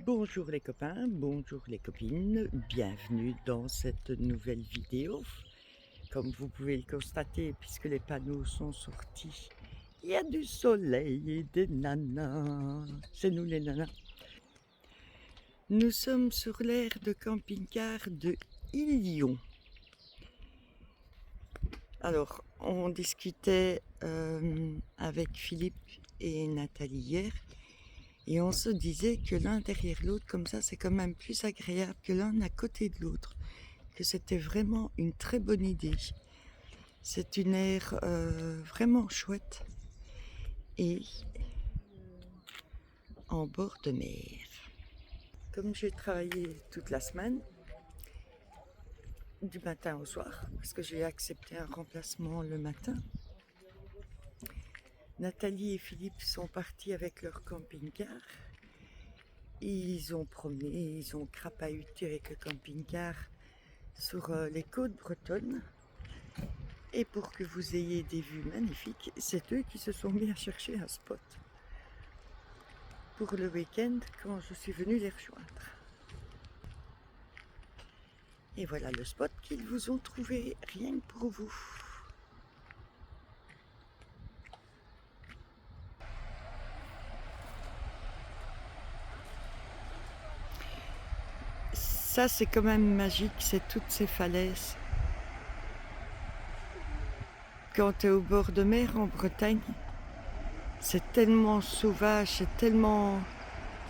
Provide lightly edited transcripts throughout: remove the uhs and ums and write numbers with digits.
Bonjour les copains, bonjour les copines, bienvenue dans cette nouvelle vidéo. Comme vous pouvez le constater, puisque les panneaux sont sortis, il y a du soleil et des nanas. C'est nous les nanas. Nous sommes sur l'aire de camping-car de Ilion. Alors, on discutait avec Philippe et Nathalie hier. Et on se disait que l'un derrière l'autre, comme ça, c'est quand même plus agréable que l'un à côté de l'autre. Que c'était vraiment une très bonne idée. C'est une aire vraiment chouette et en bord de mer. Comme j'ai travaillé toute la semaine, du matin au soir, parce que j'ai accepté un remplacement le matin, Nathalie et Philippe sont partis avec leur camping-car. Ils ont promené, ils ont crapahuté avec le camping-car sur les côtes bretonnes. Et pour que vous ayez des vues magnifiques, c'est eux qui se sont mis à chercher un spot pour le week-end quand je suis venue les rejoindre. Et voilà le spot qu'ils vous ont trouvé rien que pour vous. Ça c'est quand même magique, c'est toutes ces falaises. Quand tu es au bord de mer en Bretagne, c'est tellement sauvage, c'est tellement...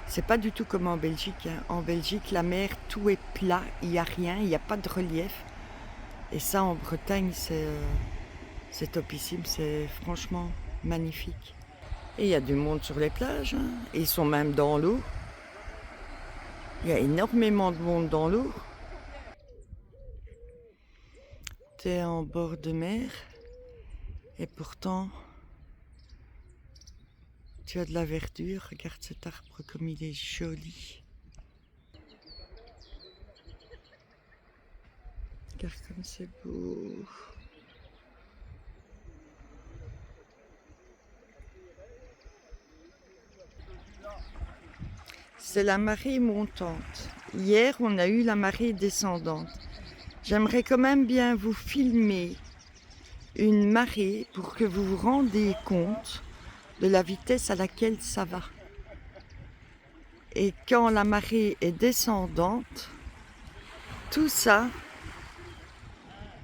C'est pas du tout comme en Belgique. Hein. En Belgique, la mer, tout est plat, il n'y a rien, il n'y a pas de relief. Et ça, en Bretagne, c'est topissime, c'est franchement magnifique. Et il y a du monde sur les plages, hein. Ils sont même dans l'eau. Il y a énormément de monde dans l'eau. Tu es en bord de mer et pourtant tu as de la verdure. Regarde cet arbre comme il est joli. Regarde comme c'est beau. C'est la marée montante. Hier, on a eu la marée descendante. J'aimerais quand même bien vous filmer une marée pour que vous vous rendiez compte de la vitesse à laquelle ça va. Et quand la marée est descendante, tout ça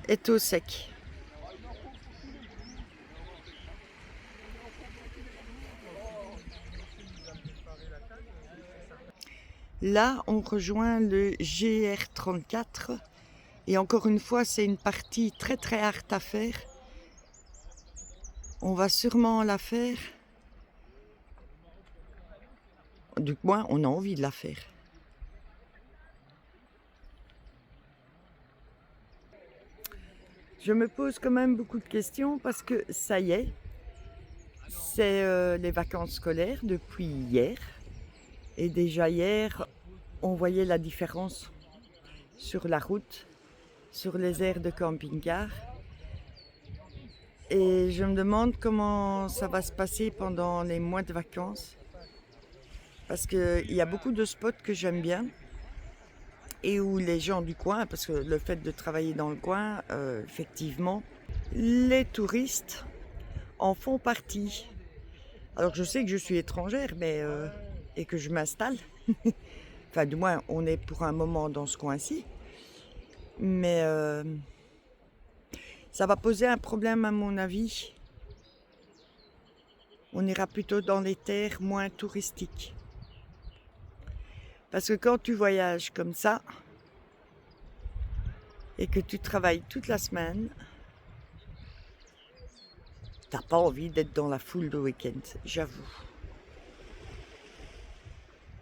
est au sec. Là, on rejoint le GR34 et encore une fois, c'est une partie très très hard à faire. On va sûrement la faire. Du moins, on a envie de la faire. Je me pose quand même beaucoup de questions parce que ça y est, c'est les vacances scolaires depuis hier. Et déjà hier, on voyait la différence sur la route, sur les aires de camping-car. Et je me demande comment ça va se passer pendant les mois de vacances. Parce qu'il y a beaucoup de spots que j'aime bien. Et où les gens du coin, parce que le fait de travailler dans le coin, effectivement, les touristes en font partie. Alors je sais que je suis étrangère et que je m'installe. Enfin du moins on est pour un moment dans ce coin-ci. Mais ça va poser un problème à mon avis. On ira plutôt dans les terres moins touristiques. Parce que quand tu voyages comme ça et que tu travailles toute la semaine, t'as pas envie d'être dans la foule le week-end, j'avoue.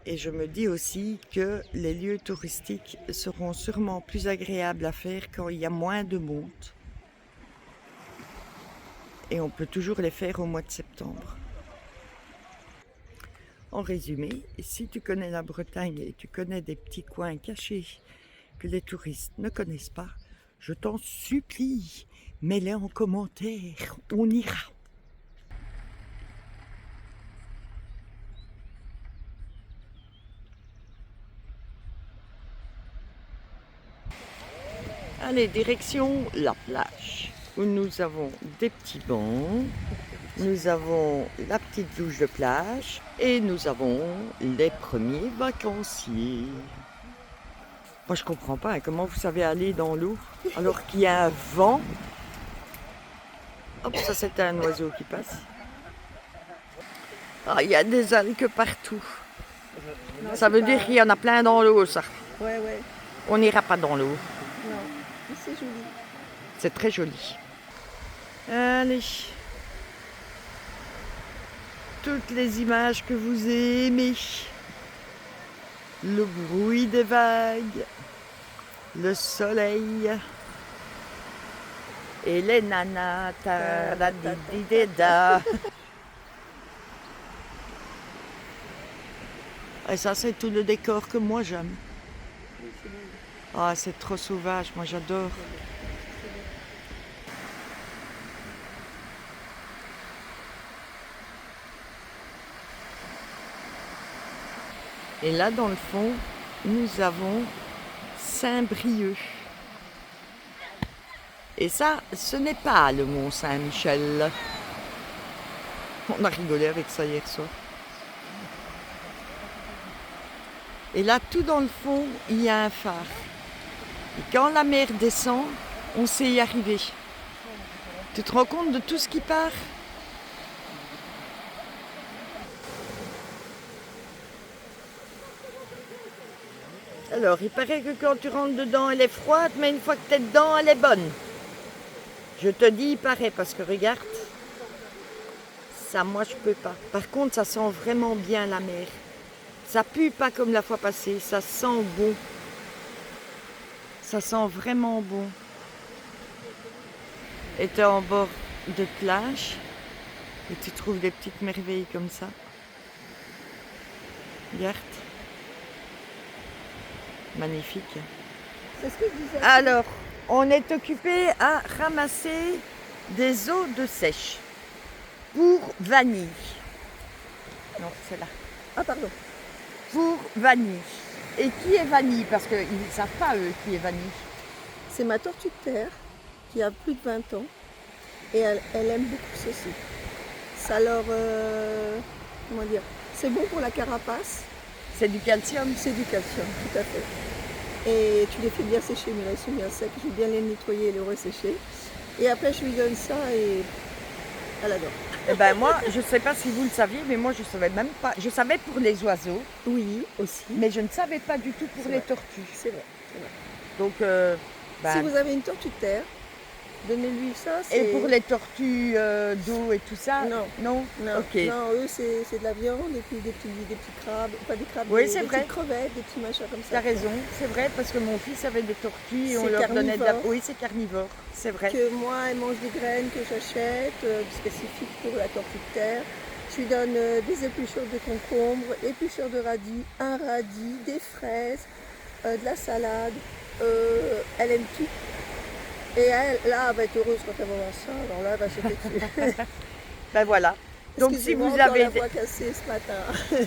Et je me dis aussi que les lieux touristiques seront sûrement plus agréables à faire quand il y a moins de monde. Et on peut toujours les faire au mois de septembre. En résumé, si tu connais la Bretagne et tu connais des petits coins cachés que les touristes ne connaissent pas, je t'en supplie, mets-les en commentaire, on ira. Allez, direction la plage, où nous avons des petits bancs, nous avons la petite douche de plage et nous avons les premiers vacanciers. Moi, je comprends pas, hein, comment vous savez aller dans l'eau alors qu'il y a un vent. Hop, ça c'est un oiseau qui passe. Ah, il y a des algues partout. Ça veut dire qu'il y en a plein dans l'eau, ça. Ouais, ouais. On n'ira pas dans l'eau. Non, mais c'est joli. C'est très joli. Allez. Toutes les images que vous aimez. Le bruit des vagues. Le soleil. Et les nanas. Ta-da-di-di-da. Et ça, c'est tout le décor que moi j'aime. Ah, c'est trop sauvage, moi j'adore. Et là, dans le fond, nous avons Saint-Brieuc. Et ça, ce n'est pas le Mont Saint-Michel. On a rigolé avec ça hier soir. Et là, tout dans le fond, il y a un phare. Et quand la mer descend, on sait y arriver. Tu te rends compte de tout ce qui part? Alors, il paraît que quand tu rentres dedans, elle est froide, mais une fois que tu es dedans, elle est bonne. Je te dis, il paraît, parce que regarde, ça, moi, je peux pas. Par contre, ça sent vraiment bien la mer. Ça pue pas comme la fois passée, ça sent bon. Ça sent vraiment bon. Et tu es en bord de plage et tu trouves des petites merveilles comme ça. Regarde. Magnifique. C'est ce que je disais. Alors, on est occupé à ramasser des eaux de sèche pour Vanille. Non, c'est là. Ah, pardon. Pour Vanille. Et qui est Vanille? Parce qu'ils ne savent pas, eux, qui est Vanille. C'est ma tortue de terre qui a plus de 20 ans et elle aime beaucoup ceci. Ça leur. Comment dire? C'est bon pour la carapace. C'est du calcium. C'est du calcium, tout à fait. Et tu les fais bien sécher, mais là ils sont bien secs. Je vais bien les nettoyer et les ressécher. Et après je lui donne ça et elle adore. Eh ben moi, je ne sais pas si vous le saviez, mais moi je savais même pas. Je savais pour les oiseaux, Oui, aussi. mais je ne savais pas du tout pour C'est les vrai. tortues. C'est vrai, c'est vrai. Donc, Si vous avez une tortue de terre, donnez-lui ça. et pour les tortues d'eau et tout ça? Non. Non. Non, Ok. non, eux c'est de la viande et puis des petits crabes, pas des crabes, Oui, des, c'est des vrai. petites crevettes, des petits machins comme Tu as ça. raison, c'est vrai, parce que mon fils avait des tortues et on C'est leur donnait de la. carnivore. Oui, c'est carnivore, c'est vrai. Que moi, elle mange des graines que j'achète, spécifiques pour la tortue de terre. Je lui donne des épluchures de concombre, épluchures de radis, un radis, des fraises, de la salade. Elle aime tout. Et elle, là, elle va être heureuse quand elle va voir ça. Alors là, elle va sauter dessus. Ben voilà. Donc si Excusez-moi, vous encore avez. la voix cassée ce matin.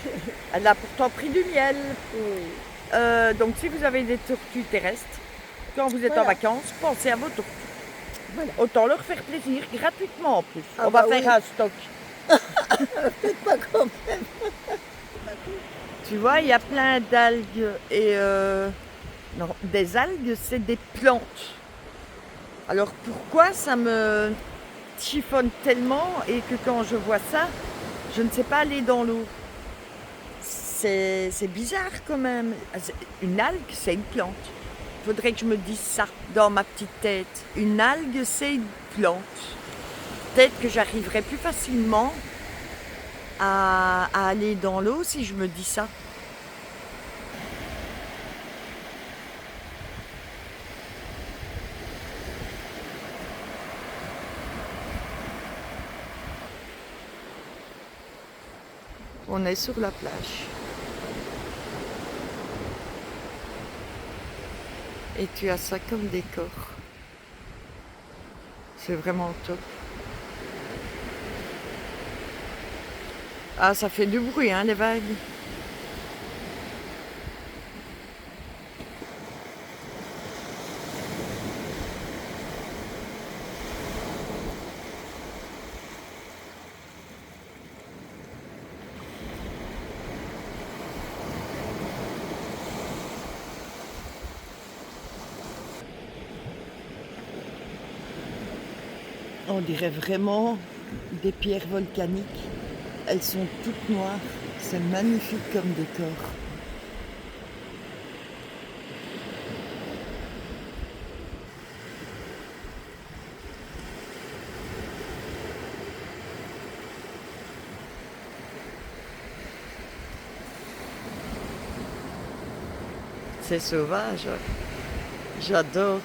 Elle a pourtant pris du miel. Oui. Donc si vous avez des tortues terrestres, quand vous êtes en Voilà. vacances, pensez à vos tortues. Voilà. Autant leur faire plaisir, gratuitement en plus. Ah On va bah faire oui. un stock. Peut-être pas quand même. Tu vois, il y a plein d'algues et non, des algues, c'est des plantes. Alors pourquoi ça me chiffonne tellement et que quand je vois ça, je ne sais pas aller dans l'eau? C'est bizarre quand même. Une algue, c'est une plante. Il faudrait que je me dise ça dans ma petite tête. Une algue, c'est une plante. Peut-être que j'arriverai plus facilement à aller dans l'eau si je me dis ça. On est sur la plage. Et tu as ça comme décor. C'est vraiment top. Ah, ça fait du bruit, hein, les vagues. On dirait vraiment des pierres volcaniques. Elles sont toutes noires. C'est magnifique comme décor. C'est sauvage. J'adore.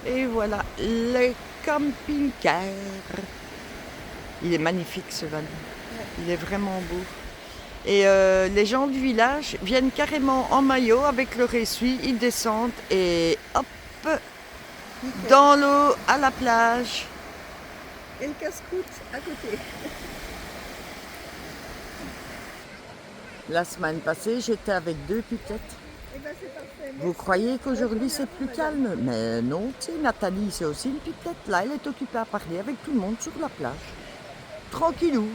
Et voilà, le camping-car. Il est magnifique ce van. Il est vraiment beau. Et les gens du village viennent carrément en maillot avec leur essuie. Ils descendent et hop, dans l'eau, à la plage. Et le casse-croûte à côté. La semaine passée, j'étais avec 2 piquettes. Eh ben, c'est parfait. Vous croyez qu'aujourd'hui c'est plus calme? Mais non, tu sais, Nathalie, c'est aussi une piquette. Là, elle est occupée à parler avec tout le monde sur la plage. Tranquillou.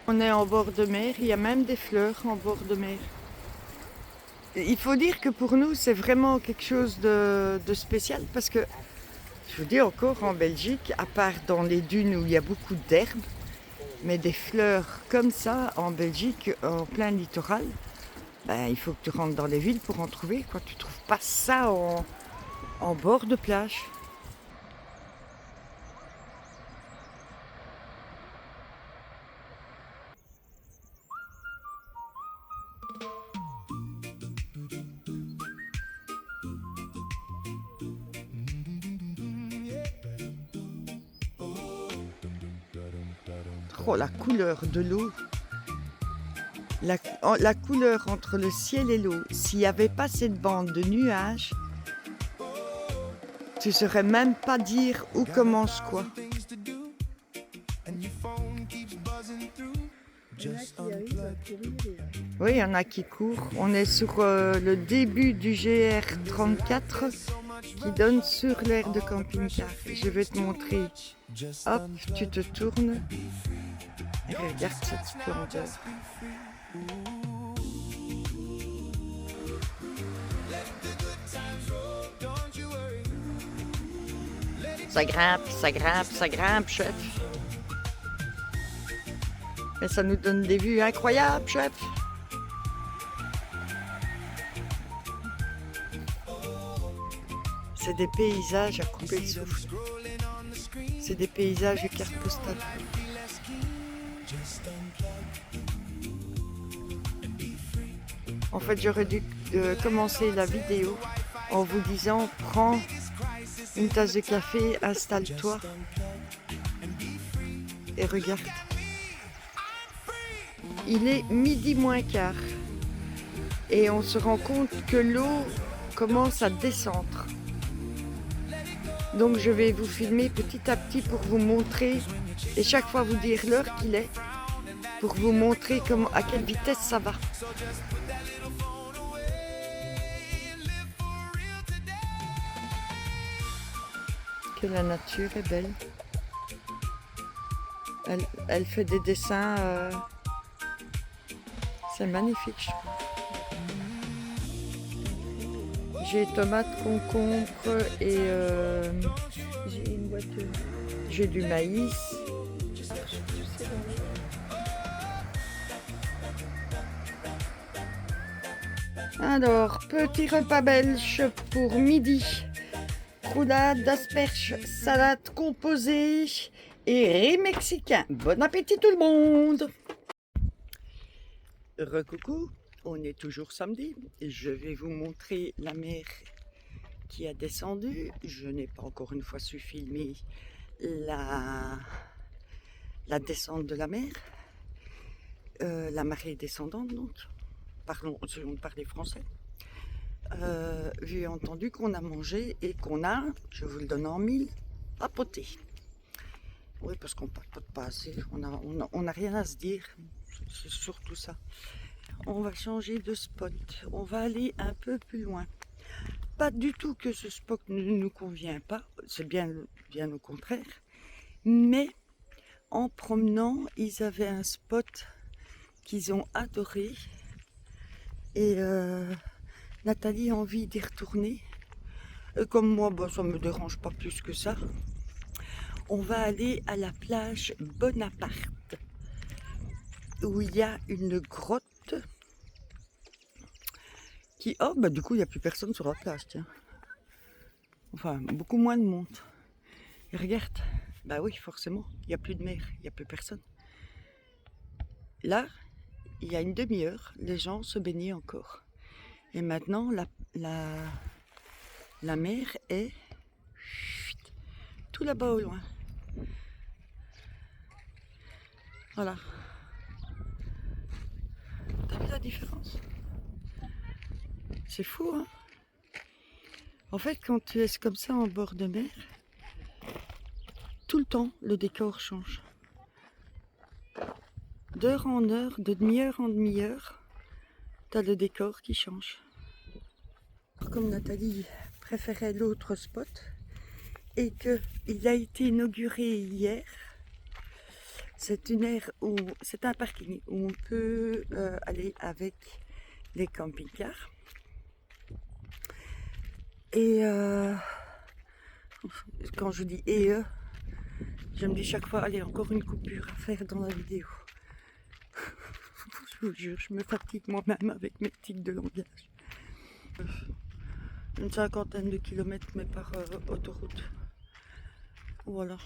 On est en bord de mer, il y a même des fleurs en bord de mer. Il faut dire que pour nous, c'est vraiment quelque chose de spécial parce que, je vous dis encore, en Belgique, à part dans les dunes où il y a beaucoup d'herbes, mais des fleurs comme ça en Belgique, en plein littoral, ben, il faut que tu rentres dans les villes pour en trouver, quoi. Tu ne trouves pas ça en bord de plage. Oh, la couleur de l'eau. La couleur entre le ciel et l'eau. S'il n'y avait pas cette bande de nuages, tu ne saurais même pas dire où commence quoi. Oui, il y en a qui courent. On est sur le début du GR34 qui donne sur l'aire de camping-car. Je vais te montrer. Hop, tu te tournes. Et regarde cette splendeur. Ça grimpe, ça grimpe, ça grimpe, chef. Mais ça nous donne des vues incroyables, chef. C'est des paysages à couper le souffle. C'est des paysages de carte postale. En fait, j'aurais dû commencer la vidéo en vous disant prends une tasse de café, installe-toi et regarde. Il est 12:15 et on se rend compte que l'eau commence à descendre. Donc je vais vous filmer petit à petit pour vous montrer et chaque fois vous dire l'heure qu'il est pour vous montrer à quelle vitesse ça va. Que la nature est belle. Elle fait des dessins, c'est magnifique, je trouve. J'ai tomates, concombres et J'ai une boîte. j'ai du maïs. Alors, petit repas belge pour midi. Roulade, asperges, salade composée et riz mexicain. Bon appétit tout le monde! Recoucou, on est toujours samedi. Je vais vous montrer la mer qui a descendu. Je n'ai pas encore une fois su filmer la descente de la mer. La marée descendante donc. Parlons, si on parlait français. j'ai entendu qu'on a mangé et qu'on a, je vous le donne en mille, papoté. Oui, parce qu'on ne papote pas assez, on a rien à se dire, c'est surtout ça. On va changer de spot, on va aller un peu plus loin. Pas du tout que ce spot ne nous convient pas, c'est bien au contraire. Mais en promenant, ils avaient un spot qu'ils ont adoré. Et Nathalie a envie d'y retourner. Et comme moi, ça ne me dérange pas plus que ça. On va aller à la plage Bonaparte, où il y a une grotte qui... Oh, du coup, il n'y a plus personne sur la plage, tiens. Enfin, beaucoup moins de monde. Et regarde, oui, forcément, il n'y a plus de mer, il n'y a plus personne. Là, il y a une demi-heure, les gens se baignaient encore. Et maintenant, la mer est tout là-bas au loin. Voilà. T'as vu la différence? C'est fou, hein? En fait, quand tu es comme ça en bord de mer, tout le temps, le décor change. D'heure en heure, de demi-heure en demi-heure, t'as le décor qui change. Comme Nathalie préférait l'autre spot et qu'il a été inauguré hier, c'est un parking où on peut aller avec les camping-cars. Et quand je dis je me dis chaque fois, allez, encore une coupure à faire dans la vidéo. Je vous jure, je me fatigue moi-même avec mes tics de langage. Une 50aine de kilomètres, mais par autoroute. Voilà.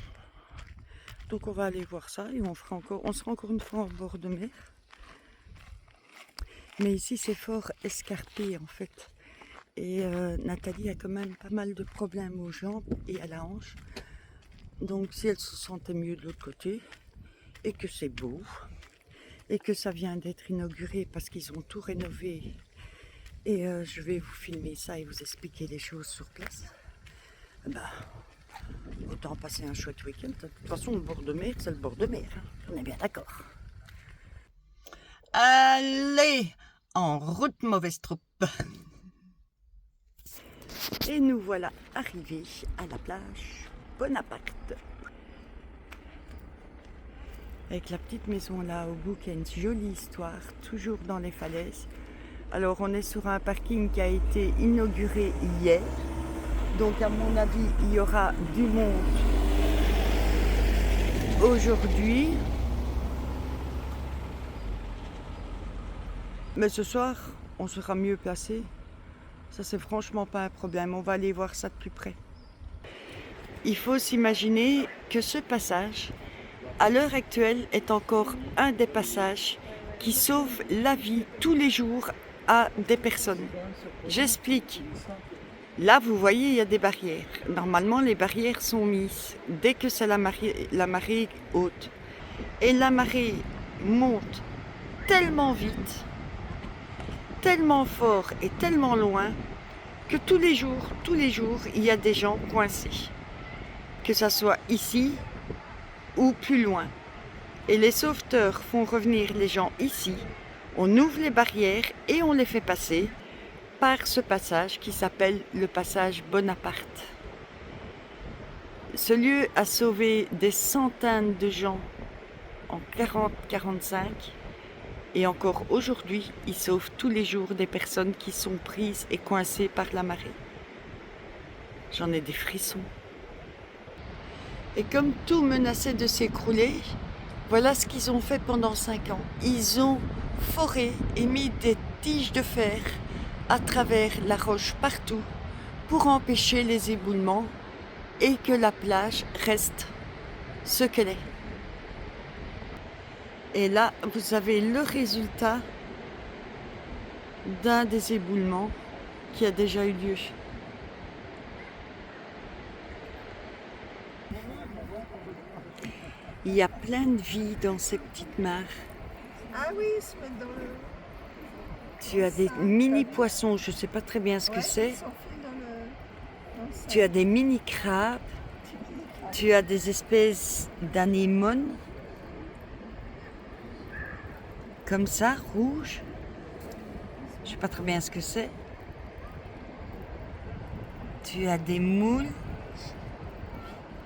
Donc on va aller voir ça et on sera encore une fois en bord de mer. Mais ici c'est fort escarpé en fait. Et Nathalie a quand même pas mal de problèmes aux jambes et à la hanche. Donc si elle se sentait mieux de l'autre côté, et que c'est beau, et que ça vient d'être inauguré parce qu'ils ont tout rénové, et je vais vous filmer ça et vous expliquer les choses sur place, autant passer un chouette week-end. De toute façon, le bord de mer, c'est le bord de mer, hein. On est bien d'accord. Allez, en route, mauvaise troupe. Et nous voilà arrivés à la plage Bonaparte. Avec la petite maison là au bout qui a une jolie histoire, toujours dans les falaises. Alors on est sur un parking qui a été inauguré hier. Donc à mon avis, il y aura du monde aujourd'hui. Mais ce soir, on sera mieux placé. Ça, c'est franchement pas un problème. On va aller voir ça de plus près. Il faut s'imaginer que ce passage, à l'heure actuelle, est encore un des passages qui sauve la vie tous les jours à des personnes. J'explique. Là, vous voyez, il y a des barrières. Normalement, les barrières sont mises dès que c'est la marée haute. Et la marée monte tellement vite, tellement fort et tellement loin que tous les jours, il y a des gens coincés. Que ça soit ici ou plus loin. Et les sauveteurs font revenir les gens ici. On ouvre les barrières et on les fait passer par ce passage qui s'appelle le passage Bonaparte. Ce lieu a sauvé des centaines de gens en 40-45 et encore aujourd'hui, il sauve tous les jours des personnes qui sont prises et coincées par la marée. J'en ai des frissons. Et comme tout menaçait de s'écrouler, voilà ce qu'ils ont fait pendant 5 ans. Ils ont foré et mis des tiges de fer à travers la roche partout pour empêcher les éboulements et que la plage reste ce qu'elle est. Et là, vous avez le résultat d'un des éboulements qui a déjà eu lieu. Il y a plein de vie dans ces petites mares. Ah oui, ils se mettent dans le... Tu as des mini poissons, je ne sais pas très bien ce que c'est. Ils sont faits dans le sable. Tu as des mini crabes. Tu as des espèces d'anémones. Comme ça, rouges. Je ne sais pas très bien ce que c'est. Tu as des moules.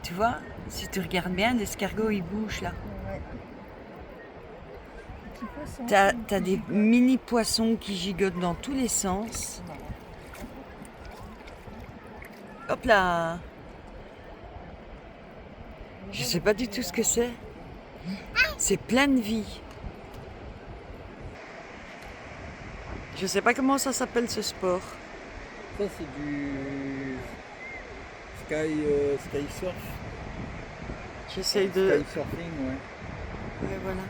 Tu vois, si tu regardes bien, l'escargot il bouge là. Ouais. Petits poissons. T'as des mini poissons qui gigotent dans tous les sens. Hop là! Je sais pas du tout ce que c'est. C'est plein de vie. Je sais pas comment ça s'appelle ce sport. Ça c'est du sky surf. J'essaye de... Sky surfing, ouais. Ouais, voilà.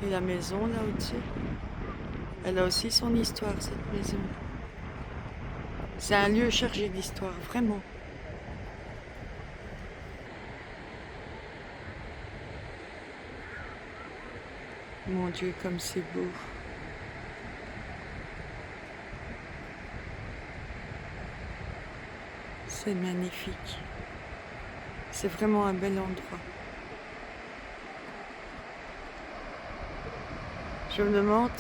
Et la maison là au-dessus, elle a aussi son histoire, cette maison. C'est un lieu chargé d'histoire, vraiment. Mon Dieu, comme c'est beau. C'est magnifique. C'est vraiment un bel endroit. Je me demande,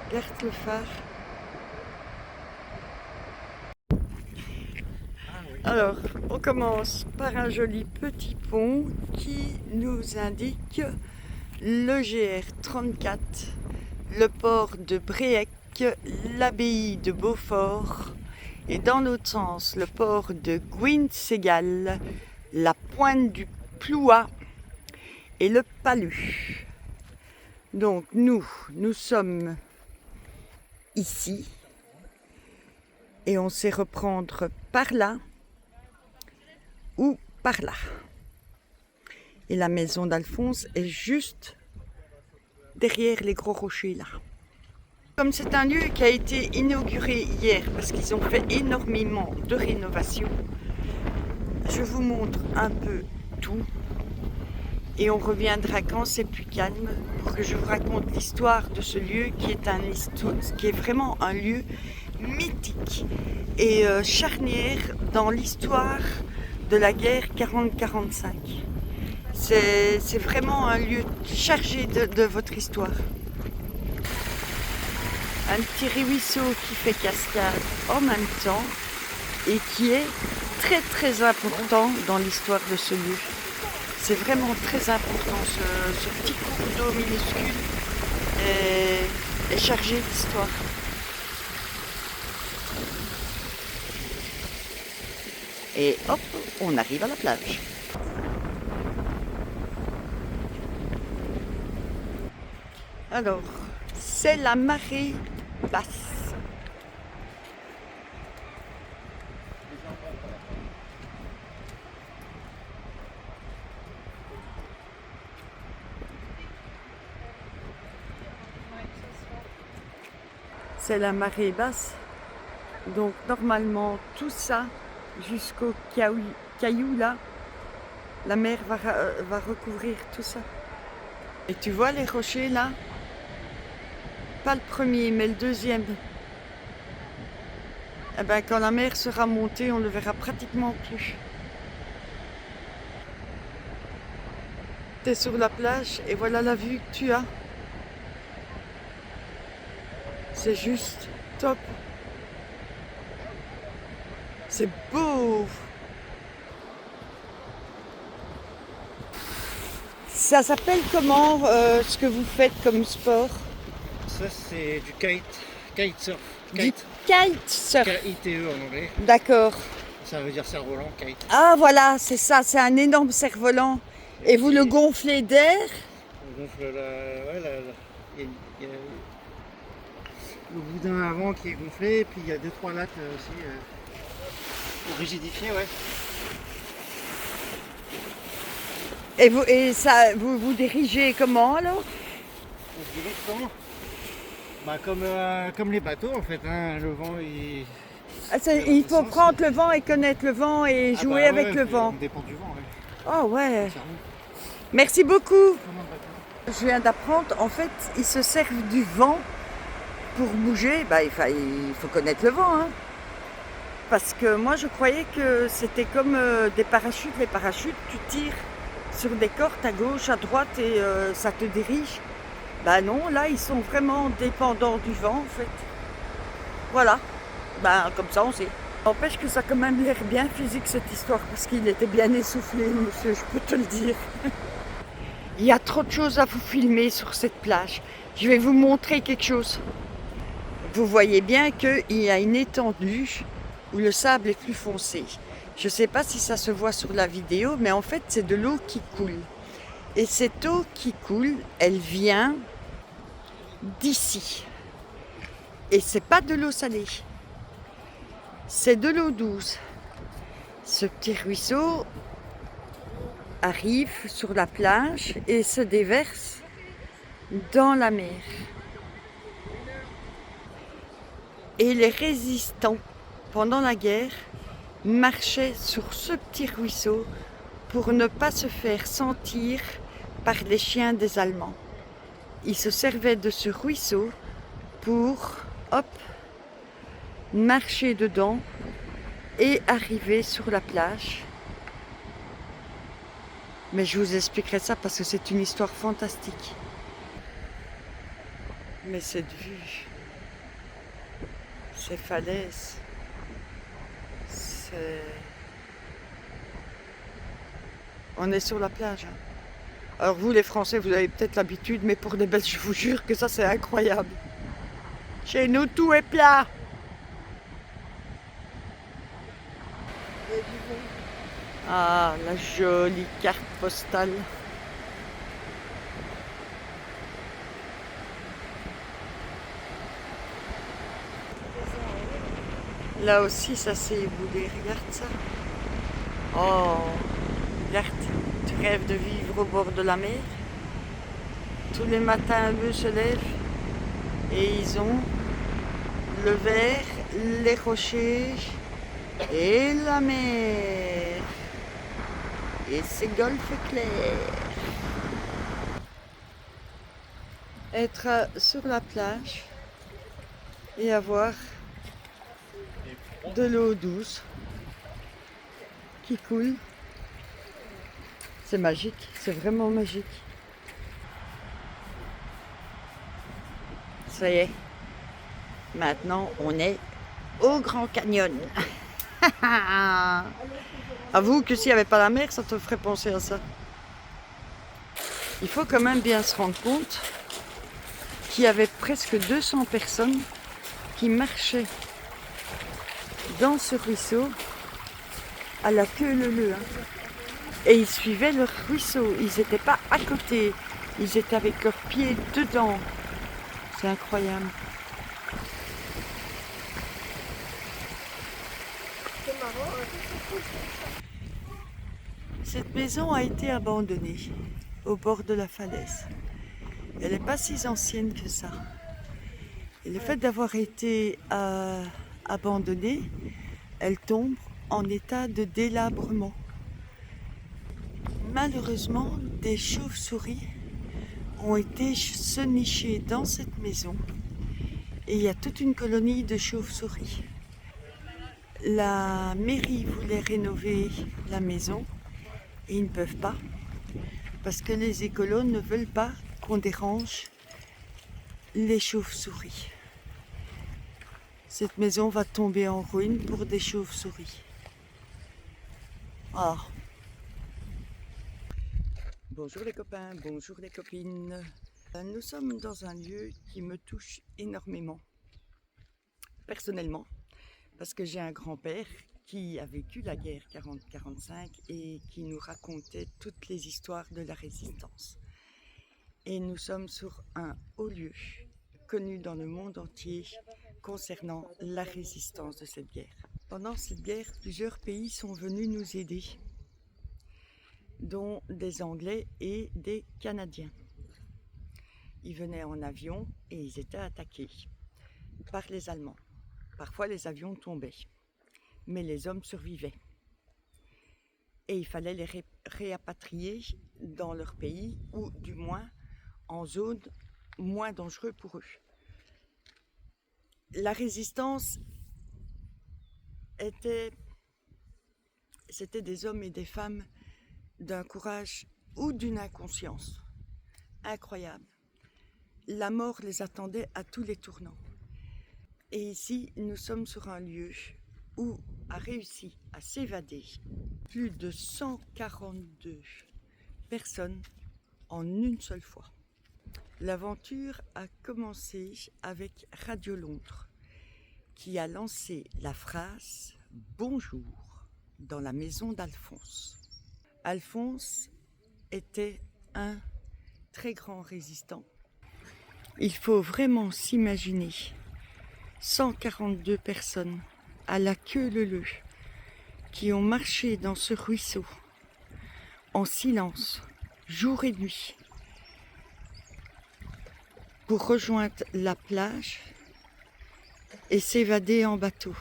regarde le phare. Alors, on commence par un joli petit pont qui nous indique le GR34, le port de Bréhec, l'abbaye de Beaufort et dans l'autre sens, le port de Gouine-Ségal, la pointe du Plouat et le Palu. Donc nous sommes ici et on sait reprendre par là ou par là. Et la maison d'Alphonse est juste derrière les gros rochers là. Comme c'est un lieu qui a été inauguré hier parce qu'ils ont fait énormément de rénovations, je vous montre un peu tout. Et on reviendra quand c'est plus calme pour que je vous raconte l'histoire de ce lieu qui est vraiment un lieu mythique et charnière dans l'histoire de la guerre 40-45. C'est vraiment un lieu chargé de votre histoire. Un petit ruisseau qui fait cascade en même temps et qui est très très important dans l'histoire de ce lieu. C'est vraiment très important, ce petit cours d'eau minuscule est chargé d'histoire. Et hop, on arrive à la plage. Alors, c'est la marée basse. C'est la marée basse, donc normalement tout ça jusqu'au caillou là, la mer va recouvrir tout ça. Et tu vois les rochers là, pas le premier mais le deuxième. Eh ben, quand la mer sera montée, on le verra pratiquement plus. Tu es sur la plage et voilà la vue que tu as. C'est juste top. C'est beau. Ça s'appelle comment ce que vous faites comme sport? Ça c'est du kite surf. Du kite surf. K-I-T-E en anglais. D'accord. Ça veut dire cerf-volant, kite. Ah voilà, c'est ça, c'est un énorme cerf-volant. Et vous le gonflez d'air? On gonfle il y a le boudin avant qui est gonflé, et puis il y a 2-3 lattes aussi pour rigidifier, ouais. Et ça, vous dirigez comment alors? On se dirige comment? Bah comme les bateaux en fait, hein. Le vent Il faut prendre le vent et connaître le vent et jouer avec le vent. On dépend du vent, ouais. Oh ouais. Entièrement. Merci beaucoup. Vraiment de vacances. Je viens d'apprendre, en fait, ils se servent du vent pour bouger. Bah, il faut connaître le vent, hein. Parce que moi, je croyais que c'était comme des parachutes. Les parachutes, tu tires sur des cordes à gauche, à droite et ça te dirige. Bah non, là, ils sont vraiment dépendants du vent, en fait. Voilà. Bah, comme ça, on sait. N'empêche que ça a quand même l'air bien physique, cette histoire, parce qu'il était bien essoufflé, monsieur, je peux te le dire. Il y a trop de choses à vous filmer sur cette plage. Je vais vous montrer quelque chose. Vous voyez bien qu'il y a une étendue où le sable est plus foncé. Je ne sais pas si ça se voit sur la vidéo, mais en fait, c'est de l'eau qui coule. Et cette eau qui coule, elle vient d'ici. Et c'est pas de l'eau salée. C'est de l'eau douce. Ce petit ruisseau arrive sur la plage et se déverse dans la mer. Et les résistants, pendant la guerre, marchaient sur ce petit ruisseau pour ne pas se faire sentir par les chiens des Allemands. Ils se servaient de ce ruisseau pour, hop, marcher dedans et arriver sur la plage. Mais je vous expliquerai ça parce que c'est une histoire fantastique. Mais cette vue, ces falaises, on est sur la plage. Hein. Alors vous les Français, vous avez peut-être l'habitude, mais pour les Belges, je vous jure que ça c'est incroyable. Chez nous, tout est plat. Ah, la jolie carte postale. Là aussi, ça s'est éboulé. Regarde ça. Oh, regarde. Tu rêves de vivre au bord de la mer. Tous les matins, eux se lèvent et ils ont le verre, les rochers et la mer. Et c'est golfe clair. Être sur la plage et avoir de l'eau douce qui coule, c'est magique, c'est vraiment magique. Ça y est, maintenant on est au Grand Canyon. Avoue que s'il n'y avait pas la mer, ça te ferait penser à ça. Il faut quand même bien se rendre compte qu'il y avait presque 200 personnes qui marchaient dans ce ruisseau à la queue leu-leu. Hein. Et ils suivaient leur ruisseau, ils n'étaient pas à côté, ils étaient avec leurs pieds dedans. C'est incroyable. C'est marrant, Cette maison a été abandonnée au bord de la falaise. Elle n'est pas si ancienne que ça. Et le fait d'avoir été abandonnée, elle tombe en état de délabrement. Malheureusement, des chauves-souris ont été se nicher dans cette maison et il y a toute une colonie de chauves-souris. La mairie voulait rénover la maison et ils ne peuvent pas parce que les écolos ne veulent pas qu'on dérange les chauves-souris. Cette maison va tomber en ruine pour des chauves-souris. Ah. Bonjour les copains, bonjour les copines. Nous sommes dans un lieu qui me touche énormément, personnellement, parce que j'ai un grand-père qui a vécu la guerre 40-45 et qui nous racontait toutes les histoires de la résistance. Et nous sommes sur un haut lieu, connu dans le monde entier, concernant la résistance de cette guerre. Pendant cette guerre, plusieurs pays sont venus nous aider, dont des Anglais et des Canadiens. Ils venaient en avion et ils étaient attaqués par les Allemands. Parfois les avions tombaient, mais les hommes survivaient. et il fallait les répatrier dans leur pays, ou du moins en zone moins dangereuse pour eux. La résistance c'était des hommes et des femmes d'un courage ou d'une inconscience incroyable. La mort les attendait à tous les tournants. Et ici, nous sommes sur un lieu où a réussi à s'évader plus de 142 personnes en une seule fois. L'aventure a commencé avec Radio Londres, qui a lancé la phrase « Bonjour » dans la maison d'Alphonse. Alphonse était un très grand résistant. Il faut vraiment s'imaginer 142 personnes à la queue leu-leu qui ont marché dans ce ruisseau en silence, jour et nuit, pour rejoindre la plage et s'évader en bateau.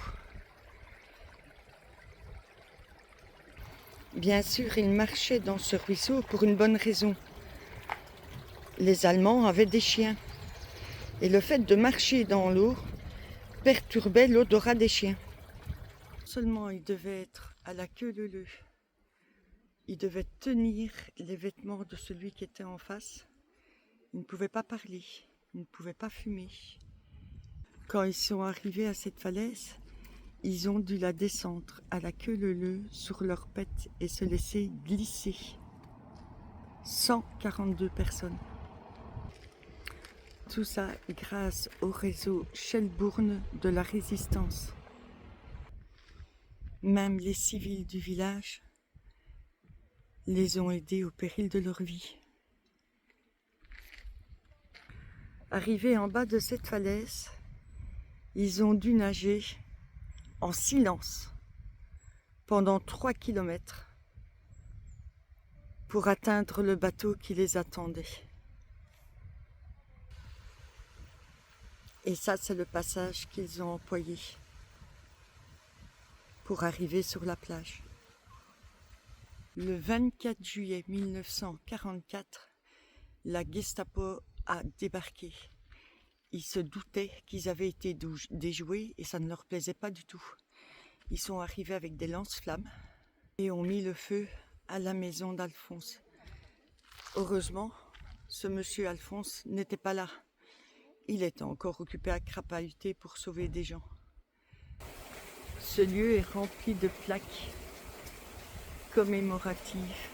Bien sûr, ils marchaient dans ce ruisseau pour une bonne raison. Les Allemands avaient des chiens. Et le fait de marcher dans l'eau perturbait l'odorat des chiens. Seulement, ils devaient être à la queue leu-leu. Ils devaient tenir les vêtements de celui qui était en face. Ils ne pouvaient pas parler, ils ne pouvaient pas fumer. Quand ils sont arrivés à cette falaise, ils ont dû la descendre à la queue leu-leu sur leurs pets et se laisser glisser. 142 personnes. Tout ça grâce au réseau Shelbourne de la résistance. Même les civils du village les ont aidés au péril de leur vie. Arrivés en bas de cette falaise, ils ont dû nager en silence pendant 3 kilomètres pour atteindre le bateau qui les attendait. Et ça, c'est le passage qu'ils ont employé pour arriver sur la plage. Le 24 juillet 1944, la Gestapo a débarqué. Ils se doutaient qu'ils avaient été déjoués et ça ne leur plaisait pas du tout. Ils sont arrivés avec des lance-flammes et ont mis le feu à la maison d'Alphonse. Heureusement, ce monsieur Alphonse n'était pas là. Il était encore occupé à crapahuter pour sauver des gens. Ce lieu est rempli de plaques commémoratives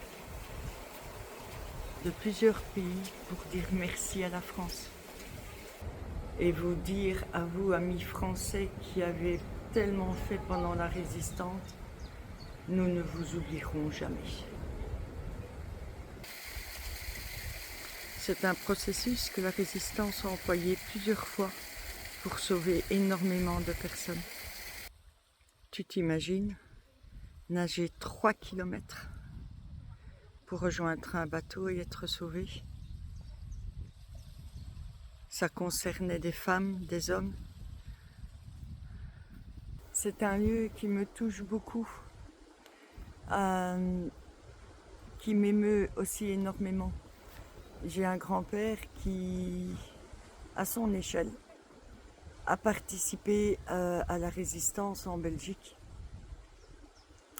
de plusieurs pays pour dire merci à la France. Et vous dire à vous, amis français qui avez tellement fait pendant la résistance, nous ne vous oublierons jamais. C'est un processus que la résistance a employé plusieurs fois pour sauver énormément de personnes. Tu t'imagines nager 3 kilomètres pour rejoindre un bateau et être sauvé? Ça concernait des femmes, des hommes. C'est un lieu qui me touche beaucoup, qui m'émeut aussi énormément. J'ai un grand-père qui, à son échelle, a participé à la résistance en Belgique.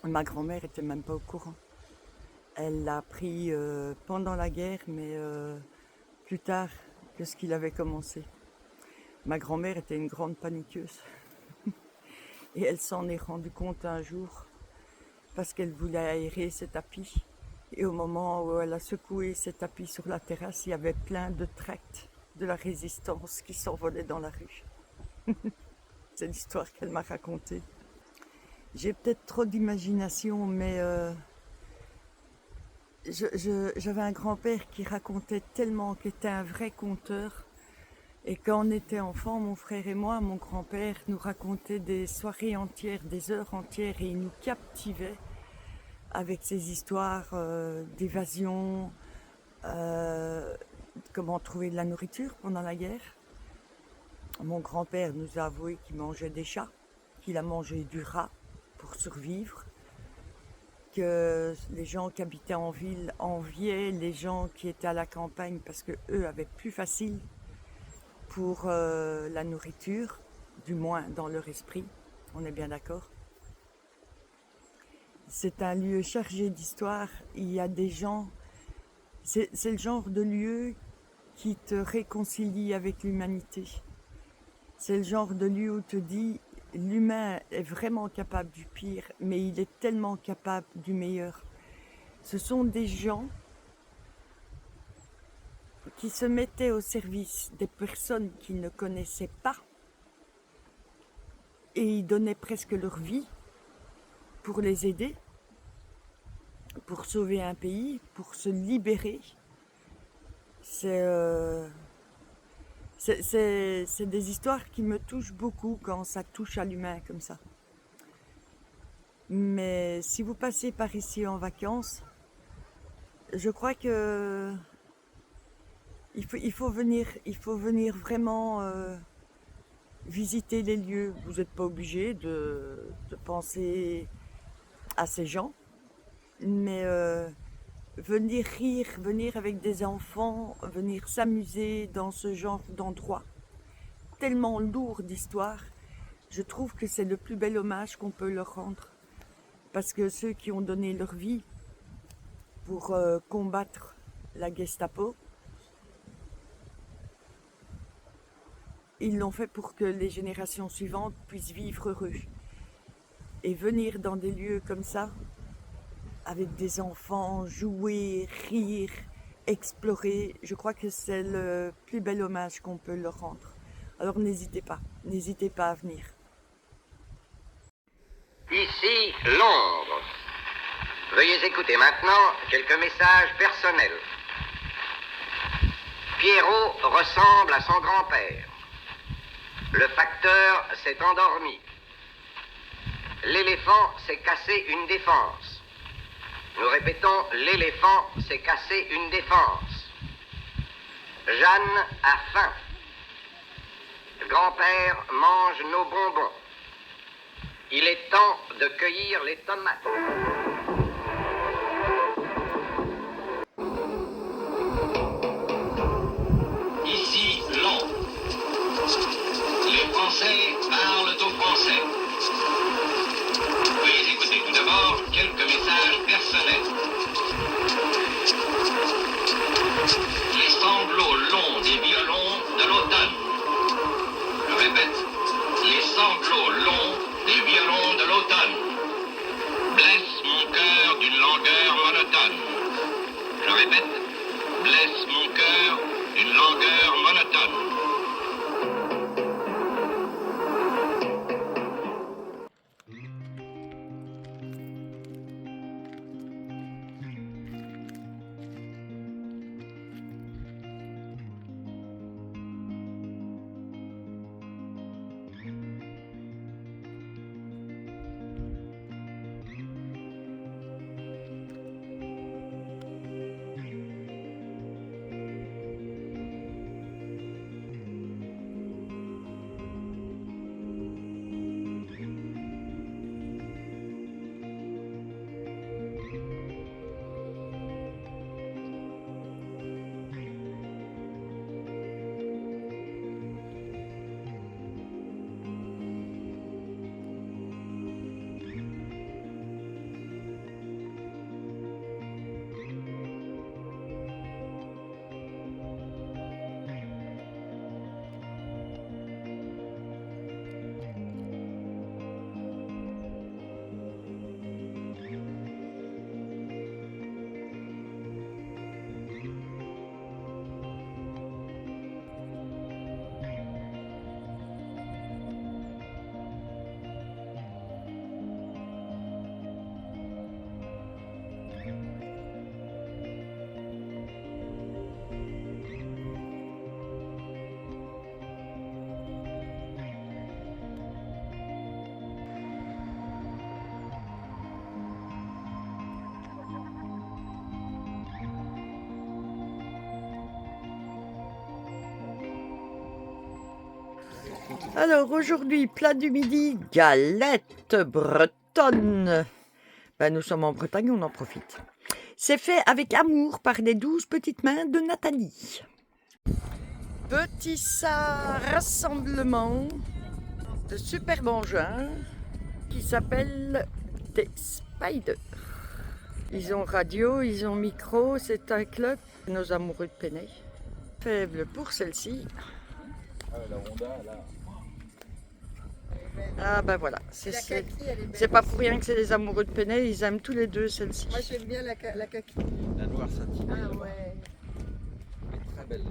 Ma grand-mère n'était même pas au courant. Elle l'a appris pendant la guerre, mais plus tard que ce qu'il avait commencé. Ma grand-mère était une grande paniqueuse. Et elle s'en est rendue compte un jour parce qu'elle voulait aérer ses tapis. Et au moment où elle a secoué ses tapis sur la terrasse, il y avait plein de tracts de la résistance qui s'envolaient dans la rue. C'est l'histoire qu'elle m'a racontée. J'ai peut-être trop d'imagination, mais j'avais un grand-père qui racontait tellement, qui était un vrai conteur. Et quand on était enfants, mon frère et moi, mon grand-père nous racontait des soirées entières, des heures entières, et il nous captivait avec ses histoires d'évasion, comment trouver de la nourriture pendant la guerre. Mon grand-père nous a avoué qu'il mangeait des chats, qu'il a mangé du rat pour survivre, que les gens qui habitaient en ville enviaient les gens qui étaient à la campagne parce que eux avaient plus facile pour la nourriture, du moins dans leur esprit, on est bien d'accord. C'est un lieu chargé d'histoire, il y a des gens, c'est le genre de lieu qui te réconcilie avec l'humanité. C'est le genre de lieu où te dit l'humain est vraiment capable du pire, mais il est tellement capable du meilleur. Ce sont des gens qui se mettaient au service des personnes qu'ils ne connaissaient pas et ils donnaient presque leur vie pour les aider, pour sauver un pays, pour se libérer. C'est des histoires qui me touchent beaucoup quand ça touche à l'humain comme ça. Mais si vous passez par ici en vacances, je crois que il faut venir vraiment visiter les lieux. Vous n'êtes pas obligé de penser à ces gens, mais venir rire, venir avec des enfants, venir s'amuser dans ce genre d'endroit tellement lourd d'histoire, je trouve que c'est le plus bel hommage qu'on peut leur rendre. Parce que ceux qui ont donné leur vie pour combattre la Gestapo, ils l'ont fait pour que les générations suivantes puissent vivre heureux. Et venir dans des lieux comme ça, avec des enfants, jouer, rire, explorer, je crois que c'est le plus bel hommage qu'on peut leur rendre. Alors n'hésitez pas à venir. Ici, Londres. Veuillez écouter maintenant quelques messages personnels. Pierrot ressemble à son grand-père. Le facteur s'est endormi. L'éléphant s'est cassé une défense. Nous répétons, l'éléphant s'est cassé une défense. Jeanne a faim. Grand-père mange nos bonbons. Il est temps de cueillir les tomates. Ici, Londres. Les Français parlent aux Français. Veuillez écouter tout d'abord quelques messages personnels. Les sanglots longs des violons de l'automne. Je répète, les sanglots longs des violons de l'automne blessent mon cœur d'une langueur monotone. Je répète, blessent mon cœur d'une langueur monotone. Alors aujourd'hui, plat du midi, galette bretonne. Ben, nous sommes en Bretagne, on en profite. C'est fait avec amour par les 12 petites mains de Nathalie. Petit rassemblement de superbes engins qui s'appelle des Spiders. Ils ont radio, ils ont micro, c'est un club. Nos amoureux de Peney. Faible pour celle-ci. Ah ben voilà, c'est pas pour rien que c'est les amoureux de Peney, ils aiment tous les deux celle-ci. Moi j'aime bien la kaki. La noire satinée. Ah là-bas. ouais. Elle est très belle.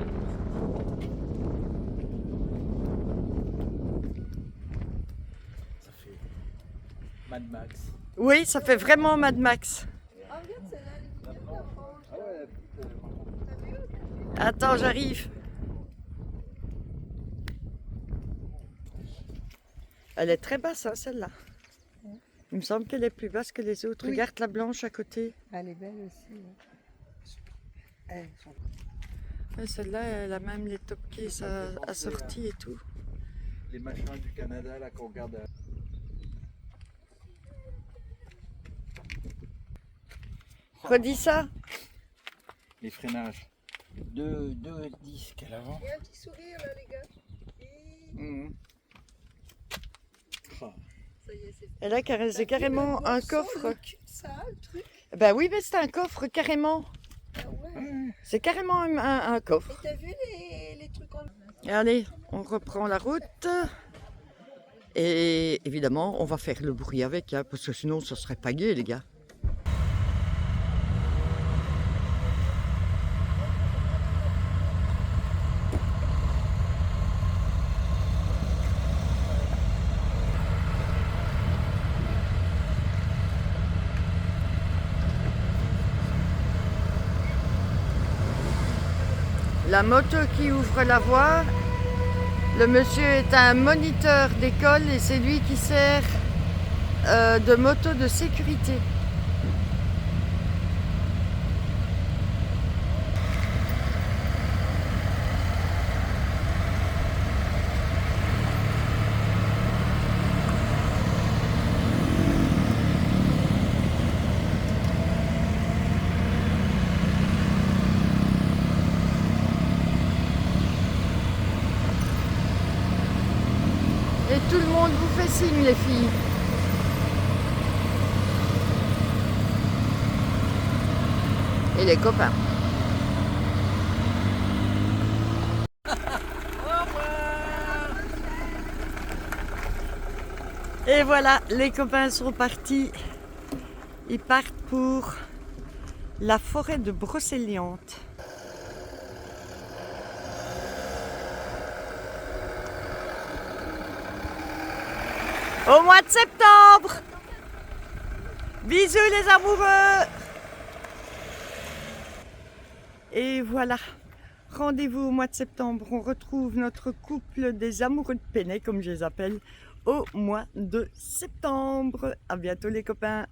Ça fait Mad Max. Oui, ça fait vraiment Mad Max. Ah regarde celle-là, elle est mignonne, la orange. Ah ouais, la petite, T'as vu? Attends, j'arrive. Elle est très basse, hein, celle-là. Il me semble qu'elle est plus basse que les autres. Oui. Regarde la blanche à côté. Elle est belle aussi. Elles sont... Ouais, celle-là, elle a même les top cases assortis et tout. les machins du Canada là qu'on regarde. Redis ça. Les freinages. Deux disques à l'avant. Et un petit sourire là les gars. Oh. Ça y est, c'est Et là, c'est carrément un coffre. Ça, le truc. Ben oui, mais c'est un coffre carrément. Ah ouais. C'est carrément un coffre. Et t'as vu les trucs en... Allez, on reprend la route. Et évidemment, on va faire le bruit avec, hein, parce que sinon, ça serait pas gai, les gars. La moto qui ouvre la voie. Le monsieur est un moniteur d'école et c'est lui qui sert de moto de sécurité. Et tout le monde vous fait signe, les filles. Et les copains. Et voilà, les copains sont partis. Ils partent pour la forêt de Brocéliande. Au mois de septembre. Bisous les amoureux. Et voilà, rendez-vous au mois de septembre. On retrouve notre couple des amoureux de Peney, comme je les appelle, au mois de septembre. À bientôt les copains.